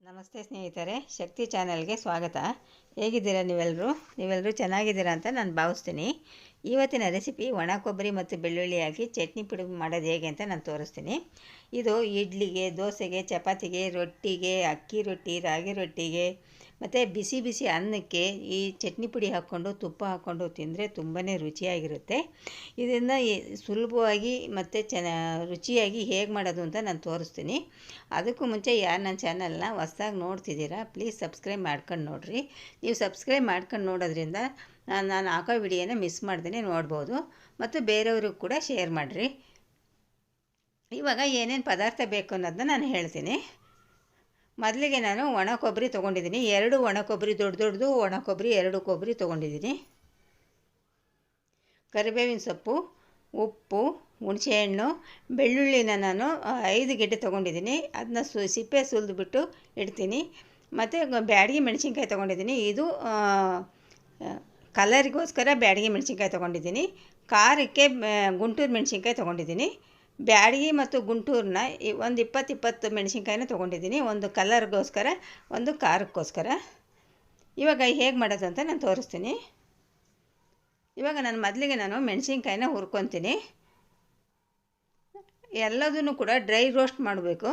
ನಮಸ್ತೆ ಸ್ನೇಹಿತರೆ, ಶಕ್ತಿ ಚಾನೆಲ್ಗೆ ಸ್ವಾಗತ. ಹೇಗಿದ್ದೀರಾ ನೀವೆಲ್ಲರೂ ಚೆನ್ನಾಗಿದ್ದೀರಾ ಅಂತ ನಾನು ಭಾವಿಸ್ತೀನಿ. ಇವತ್ತಿನ ರೆಸಿಪಿ ಒಣ ಕೊಬ್ಬರಿ ಮತ್ತು ಬೆಳ್ಳುಳ್ಳಿ ಹಾಕಿ ಚಟ್ನಿ ಪುಡಿ ಮಾಡೋದು ಹೇಗೆ ಅಂತ ನಾನು ತೋರಿಸ್ತೀನಿ. ಇದು ಇಡ್ಲಿಗೆ, ದೋಸೆಗೆ, ಚಪಾತಿಗೆ, ರೊಟ್ಟಿಗೆ, ಅಕ್ಕಿ ರೊಟ್ಟಿ, ರಾಗಿ ರೊಟ್ಟಿಗೆ ಮತ್ತು ಬಿಸಿ ಬಿಸಿ ಅನ್ನಕ್ಕೆ ಈ ಚಟ್ನಿ ಪುಡಿ ಹಾಕ್ಕೊಂಡು ತುಪ್ಪ ಹಾಕ್ಕೊಂಡು ತಿಂದರೆ ತುಂಬಾ ರುಚಿಯಾಗಿರುತ್ತೆ. ಇದನ್ನು ಸುಲಭವಾಗಿ ಮತ್ತು ರುಚಿಯಾಗಿ ಹೇಗೆ ಮಾಡೋದು ಅಂತ ನಾನು ತೋರಿಸ್ತೀನಿ. ಅದಕ್ಕೂ ಮುಂಚೆ ಯಾರು ನನ್ನ ಚಾನಲ್ನ ಹೊಸ್ದಾಗಿ ನೋಡ್ತಿದ್ದೀರಾ, ಪ್ಲೀಸ್ ಸಬ್ಸ್ಕ್ರೈಬ್ ಮಾಡ್ಕೊಂಡು ನೋಡಿರಿ. ನೀವು ಸಬ್ಸ್ಕ್ರೈಬ್ ಮಾಡ್ಕೊಂಡು ನೋಡೋದ್ರಿಂದ ನಾನು ಹಾಕೋ ವಿಡಿಯೋನ ಮಿಸ್ ಮಾಡ್ದೇ ನೋಡ್ಬೋದು ಮತ್ತು ಬೇರೆಯವ್ರಿಗೆ ಕೂಡ ಶೇರ್ ಮಾಡಿರಿ. ಇವಾಗ ಏನೇನು ಪದಾರ್ಥ ಬೇಕು ಅನ್ನೋದನ್ನ ನಾನು ಹೇಳ್ತೀನಿ. ಮೊದಲಿಗೆ ನಾನು ಒಣ ಕೊಬ್ಬರಿ ತೊಗೊಂಡಿದ್ದೀನಿ. 2 ಒಣ ಕೊಬ್ಬರಿ, ದೊಡ್ಡದು ಒಣ ಕೊಬ್ಬರಿ 2 ಕೊಬ್ಬರಿ ತೊಗೊಂಡಿದ್ದೀನಿ. ಕರಿಬೇವಿನ ಸೊಪ್ಪು, ಉಪ್ಪು, ಹುಣಸೆಹಣ್ಣು, ಬೆಳ್ಳುಳ್ಳಿನ ನಾನು 5 ಗೆಡ್ಡೆ ತೊಗೊಂಡಿದ್ದೀನಿ. ಅದನ್ನ ಸಿಪ್ಪೆ ಸುಲಿದ್ಬಿಟ್ಟು ಇಡ್ತೀನಿ. ಮತ್ತು ಬ್ಯಾಡಗಿ ಮೆಣಸಿನ್ಕಾಯಿ ತೊಗೊಂಡಿದ್ದೀನಿ. ಇದು ಕಲರಿಗೋಸ್ಕರ ಬ್ಯಾಡಗಿ ಮೆಣಸಿನ್ಕಾಯಿ ತೊಗೊಂಡಿದ್ದೀನಿ. ಖಾರಕ್ಕೆ ಗುಂಟೂರು ಮೆಣಸಿನ್ಕಾಯಿ ತೊಗೊಂಡಿದ್ದೀನಿ. ಬ್ಯಾಡಗಿ ಮತ್ತು ಗುಂಟೂರನ್ನ ಒಂದು 20 ಮೆಣಸಿನ್ಕಾಯಿನ ತೊಗೊಂಡಿದ್ದೀನಿ. ಒಂದು ಕಲರ್ಗೋಸ್ಕರ, ಒಂದು ಖಾರಕ್ಕೋಸ್ಕರ. ಇವಾಗ ಹೇಗೆ ಮಾಡೋದು ಅಂತ ನಾನು ತೋರಿಸ್ತೀನಿ. ಇವಾಗ ಮೊದಲಿಗೆ ನಾನು ಮೆಣಸಿನ್ಕಾಯಿನ ಹುರ್ಕೊತೀನಿ. ಎಲ್ಲದನ್ನು ಕೂಡ ಡ್ರೈ ರೋಸ್ಟ್ ಮಾಡಬೇಕು.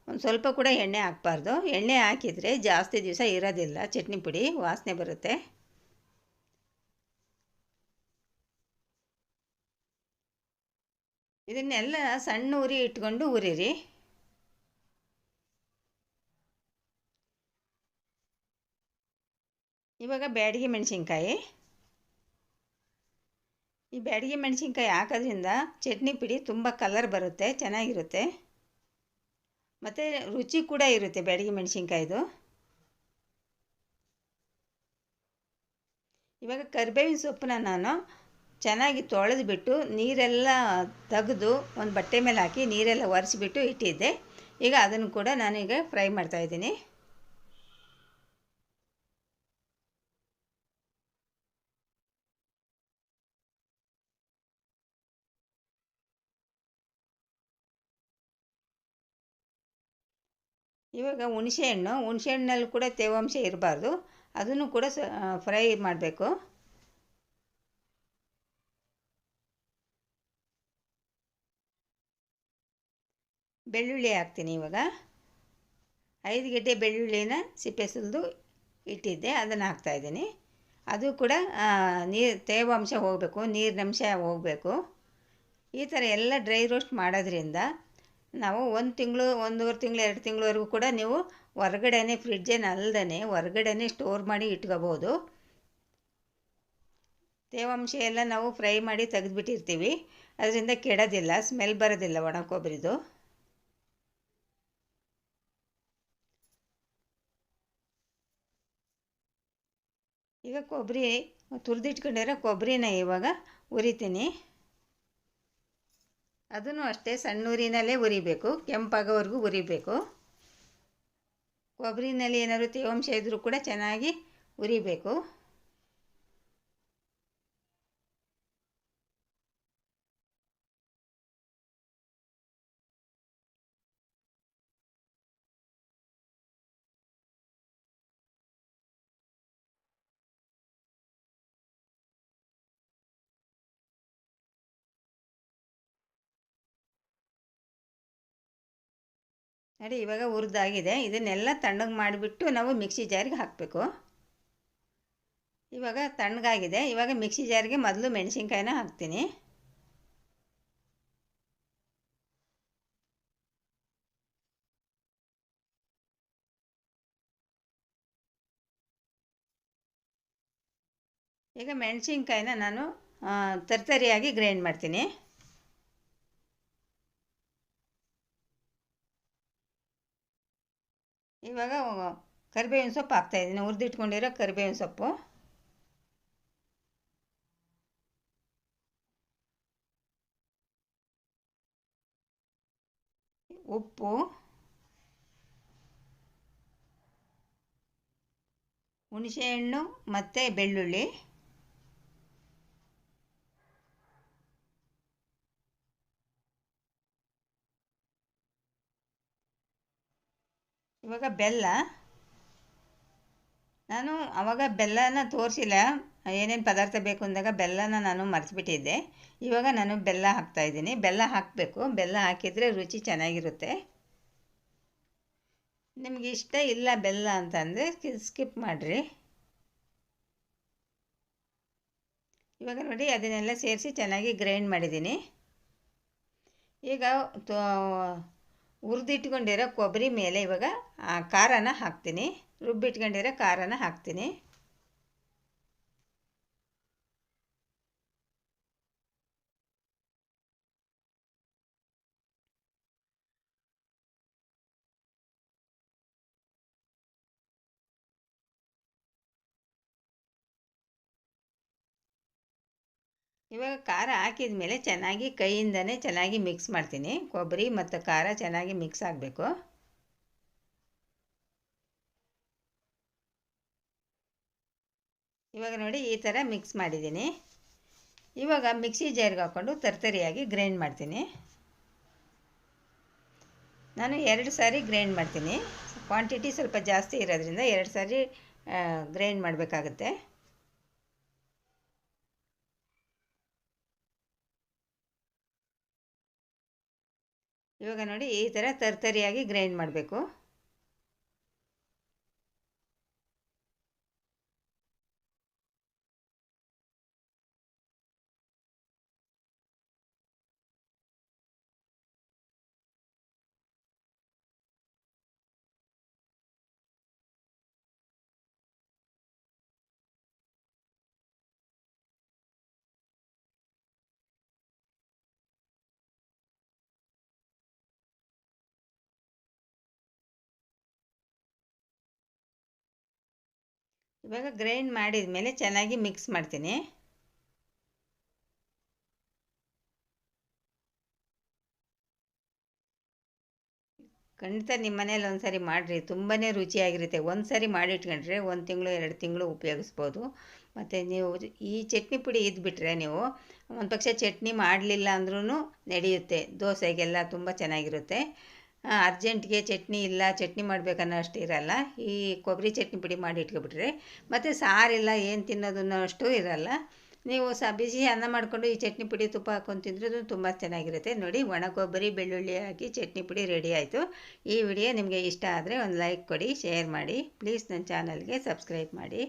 ಒಂದು ಸ್ವಲ್ಪ ಕೂಡ ಎಣ್ಣೆ ಹಾಕಬಾರ್ದು. ಎಣ್ಣೆ ಹಾಕಿದರೆ ಜಾಸ್ತಿ ದಿವಸ ಇರೋದಿಲ್ಲ, ಚಟ್ನಿ ಪುಡಿ ವಾಸನೆ ಬರುತ್ತೆ. ಇದನ್ನೆಲ್ಲ ಸಣ್ಣ ಉರಿ ಇಟ್ಕೊಂಡು ಹುರಿರಿ. ಇವಾಗ ಬ್ಯಾಡಗಿ ಮೆಣಸಿನ್ಕಾಯಿ. ಈ ಬ್ಯಾಡಗಿ ಮೆಣಸಿನ್ಕಾಯಿ ಹಾಕೋದ್ರಿಂದ ಚಟ್ನಿ ಪುಡಿ ತುಂಬ ಕಲರ್ ಬರುತ್ತೆ, ಚೆನ್ನಾಗಿರುತ್ತೆ ಮತ್ತು ರುಚಿ ಕೂಡ ಇರುತ್ತೆ ಬ್ಯಾಡಗಿ ಮೆಣಸಿನ್ಕಾಯಿದು. ಇವಾಗ ಕರಿಬೇವಿನ ಸೊಪ್ಪನ್ನ ನಾನು ಚೆನ್ನಾಗಿ ತೊಳೆದುಬಿಟ್ಟು ನೀರೆಲ್ಲ ತೆಗೆದು ಒಂದು ಬಟ್ಟೆ ಮೇಲೆ ಹಾಕಿ ನೀರೆಲ್ಲ ಒರೆಸಿಬಿಟ್ಟು ಇಟ್ಟಿದ್ದೆ. ಈಗ ಅದನ್ನು ಕೂಡ ನಾನೀಗ ಫ್ರೈ ಮಾಡ್ತಾಯಿದ್ದೀನಿ. ಇವಾಗ ಹುಣಸೆಹಣ್ಣಲ್ಲಿ ಕೂಡ ತೇವಾಂಶ ಇರಬಾರ್ದು, ಅದನ್ನು ಕೂಡ ಫ್ರೈ ಮಾಡಬೇಕು. ಬೆಳ್ಳುಳ್ಳಿ ಹಾಕ್ತೀನಿ. ಇವಾಗ 5 ಗೆಡ್ಡೆ ಬೆಳ್ಳುಳ್ಳಿನ ಸಿಪ್ಪೆ ಸುಲಿದು ಇಟ್ಟಿದ್ದೆ, ಅದನ್ನು ಹಾಕ್ತಾಯಿದ್ದೀನಿ. ಅದು ಕೂಡ ತೇವಾಂಶ ಹೋಗಬೇಕು, ನೀರಿನಂಶ ಹೋಗಬೇಕು. ಈ ಥರ ಎಲ್ಲ ಡ್ರೈ ರೋಸ್ಟ್ ಮಾಡೋದ್ರಿಂದ ನಾವು 1 ತಿಂಗಳು, 1.5 ತಿಂಗಳು, 2 ತಿಂಗಳವರೆಗೂ ಕೂಡ ನೀವು ಹೊರಗಡೆನೇ, ಫ್ರಿಡ್ಜೇನು ಅಲ್ಲದೇ ಹೊರಗಡೆನೇ ಸ್ಟೋರ್ ಮಾಡಿ ಇಟ್ಕೋಬೋದು. ತೇವಾಂಶ ಎಲ್ಲ ನಾವು ಫ್ರೈ ಮಾಡಿ ತೆಗೆದುಬಿಟ್ಟಿರ್ತೀವಿ, ಅದರಿಂದ ಕೆಡೋದಿಲ್ಲ, ಸ್ಮೆಲ್ ಬರೋದಿಲ್ಲ ಒಣ ಕೊಬ್ಬರಿದು. ಈಗ ತುರಿದಿಟ್ಕೊಂಡಿರೋ ಕೊಬ್ಬರಿನ ಇವಾಗ ಹುರಿತೀನಿ. ಅದನ್ನು ಅಷ್ಟೇ ಸಣ್ಣ ಉರಿನಲ್ಲೇ ಹುರಿಬೇಕು, ಕೆಂಪಾಗೋವರೆಗೂ ಹುರಿಬೇಕು. ಕೊಬ್ಬರಿನಲ್ಲಿ ಏನಾದರೂ ತೇವಾಂಶ ಇದ್ದರೂ ಕೂಡ ಚೆನ್ನಾಗಿ ಹುರಿಬೇಕು. ನೋಡಿ, ಇವಾಗ ಹುರಿದಾಗಿದೆ. ಇದನ್ನೆಲ್ಲ ತಣ್ಣಗೆ ಮಾಡಿಬಿಟ್ಟು ನಾವು ಮಿಕ್ಸಿ ಜಾರಿಗೆ ಹಾಕಬೇಕು. ಇವಾಗ ತಣ್ಣಗಾಗಿದೆ. ಇವಾಗ ಮಿಕ್ಸಿ ಜಾರಿಗೆ ಮೊದಲು ಮೆಣಸಿನ್ಕಾಯಿನ ಹಾಕ್ತೀನಿ. ಈಗ ಮೆಣಸಿನ್ಕಾಯಿನ ನಾನು ತರ್ತರಿಯಾಗಿ ಗ್ರೈಂಡ್ ಮಾಡ್ತೀನಿ. ಇವಾಗ ಕರಿಬೇವಿನ ಸೊಪ್ಪು ಹಾಕ್ತಾಯಿದ್ದೀನಿ, ಹುರಿದಿಟ್ಕೊಂಡಿರೋ ಕರಿಬೇವಿನ ಸೊಪ್ಪು. ಉಪ್ಪು, ಹುಣಸೆಹಣ್ಣು ಮತ್ತು ಬೆಳ್ಳುಳ್ಳಿ, ಇವಾಗ ಬೆಲ್ಲ, ನಾನು ಆವಾಗ ಬೆಲ್ಲನ ತೋರಿಸಿಲ್ಲ, ಏನೇನು ಪದಾರ್ಥ ಬೇಕು ಅಂದಾಗ ಬೆಲ್ಲನ ನಾನು ಮರೆತುಬಿಟ್ಟಿದ್ದೆ. ಇವಾಗ ನಾನು ಬೆಲ್ಲ ಹಾಕ್ತಾಯಿದ್ದೀನಿ. ಬೆಲ್ಲ ಹಾಕಬೇಕು, ಬೆಲ್ಲ ಹಾಕಿದರೆ ರುಚಿ ಚೆನ್ನಾಗಿರುತ್ತೆ. ನಿಮಗೆ ಇಷ್ಟ ಇಲ್ಲ ಬೆಲ್ಲ ಅಂತಂದರೆ ಸ್ಕಿಪ್ ಮಾಡಿರಿ. ಇವಾಗ ನೋಡಿ ಅದನ್ನೆಲ್ಲ ಸೇರಿಸಿ ಚೆನ್ನಾಗಿ ಗ್ರೈಂಡ್ ಮಾಡಿದ್ದೀನಿ. ಈಗ ಹುರಿದಿಟ್ಕೊಂಡಿರೋ ಕೊಬ್ಬರಿ ಮೇಲೆ ಇವಾಗ ಖಾರನ ಹಾಕ್ತೀನಿ, ರುಬ್ಬಿಟ್ಕೊಂಡಿರೋ ಖಾರನ ಹಾಕ್ತೀನಿ. ಇವಾಗ ಖಾರ ಹಾಕಿದ ಮೇಲೆ ಚೆನ್ನಾಗಿ ಕೈಯಿಂದನೇ ಚೆನ್ನಾಗಿ ಮಿಕ್ಸ್ ಮಾಡ್ತೀನಿ. ಕೊಬ್ಬರಿ ಮತ್ತು ಖಾರ ಚೆನ್ನಾಗಿ ಮಿಕ್ಸ್ ಆಗಬೇಕು. ಇವಾಗ ನೋಡಿ ಈ ಥರ ಮಿಕ್ಸ್ ಮಾಡಿದ್ದೀನಿ. ಇವಾಗ ಮಿಕ್ಸಿ ಜಾರ್ಗೆ ಹಾಕ್ಕೊಂಡು ತರ್ತರಿಯಾಗಿ ಗ್ರೈಂಡ್ ಮಾಡ್ತೀನಿ. ನಾನು 2 ಸಾರಿ ಗ್ರೈಂಡ್ ಮಾಡ್ತೀನಿ. ಕ್ವಾಂಟಿಟಿ ಸ್ವಲ್ಪ ಜಾಸ್ತಿ ಇರೋದ್ರಿಂದ 2 ಸಾರಿ ಗ್ರೈಂಡ್ ಮಾಡಬೇಕಾಗುತ್ತೆ. ಇವಾಗ ನೋಡಿ ಈ ಥರ ತರ್ತರಿಯಾಗಿ ಗ್ರೈಂಡ್ ಮಾಡಬೇಕು. ಇವಾಗ ಗ್ರೈಂಡ್ ಮಾಡಿದ ಮೇಲೆ ಚೆನ್ನಾಗಿ ಮಿಕ್ಸ್ ಮಾಡ್ತೀನಿ. ಖಂಡಿತ ನಿಮ್ಮ ಮನೇಲಿ ಒಂದು ಸಾರಿ ಮಾಡಿರಿ, ತುಂಬಾ ರುಚಿಯಾಗಿರುತ್ತೆ. ಒಂದು ಸಾರಿ ಮಾಡಿಟ್ಕೊಂಡ್ರೆ 1 ತಿಂಗಳು 2 ತಿಂಗಳು ಉಪಯೋಗಿಸ್ಬೋದು. ಮತ್ತು ನೀವು ಈ ಚಟ್ನಿ ಪುಡಿ ಇದ್ಬಿಟ್ರೆ ನೀವು ಒಂದು ಪಕ್ಷ ಚಟ್ನಿ ಮಾಡಲಿಲ್ಲ ಅಂದ್ರೂ ನಡೆಯುತ್ತೆ. ದೋಸೆಗೆಲ್ಲ ತುಂಬ ಚೆನ್ನಾಗಿರುತ್ತೆ. ಅರ್ಜೆಂಟ್ಗೆ ಚಟ್ನಿ ಇಲ್ಲ, ಚಟ್ನಿ ಮಾಡಬೇಕನ್ನೋ ಅಷ್ಟು ಇರಲ್ಲ. ಈ ಕೊಬ್ಬರಿ ಚಟ್ನಿ ಪುಡಿ ಮಾಡಿ ಇಟ್ಕೊಬಿಟ್ರೆ ಮತ್ತು ಸಾರಿಲ್ಲ ಏನು ತಿನ್ನೋದನ್ನೋ ಅಷ್ಟು ಇರಲ್ಲ. ನೀವು ಬಿಸಿ ಅನ್ನ ಮಾಡಿಕೊಂಡು ಈ ಚಟ್ನಿ ಪುಡಿ ತುಪ್ಪ ಹಾಕ್ಕೊಂಡು ತಿಂದ್ರೂ ತುಂಬ ಚೆನ್ನಾಗಿರುತ್ತೆ. ನೋಡಿ, ಒಣ ಕೊಬ್ಬರಿ ಬೆಳ್ಳುಳ್ಳಿ ಹಾಕಿ ಚಟ್ನಿ ಪುಡಿ ರೆಡಿ ಆಯಿತು. ಈ ವಿಡಿಯೋ ನಿಮಗೆ ಇಷ್ಟ ಆದರೆ ಒಂದು ಲೈಕ್ ಕೊಡಿ, ಶೇರ್ ಮಾಡಿ. ಪ್ಲೀಸ್ ನನ್ನ ಚಾನಲ್ಗೆ ಸಬ್ಸ್ಕ್ರೈಬ್ ಮಾಡಿ.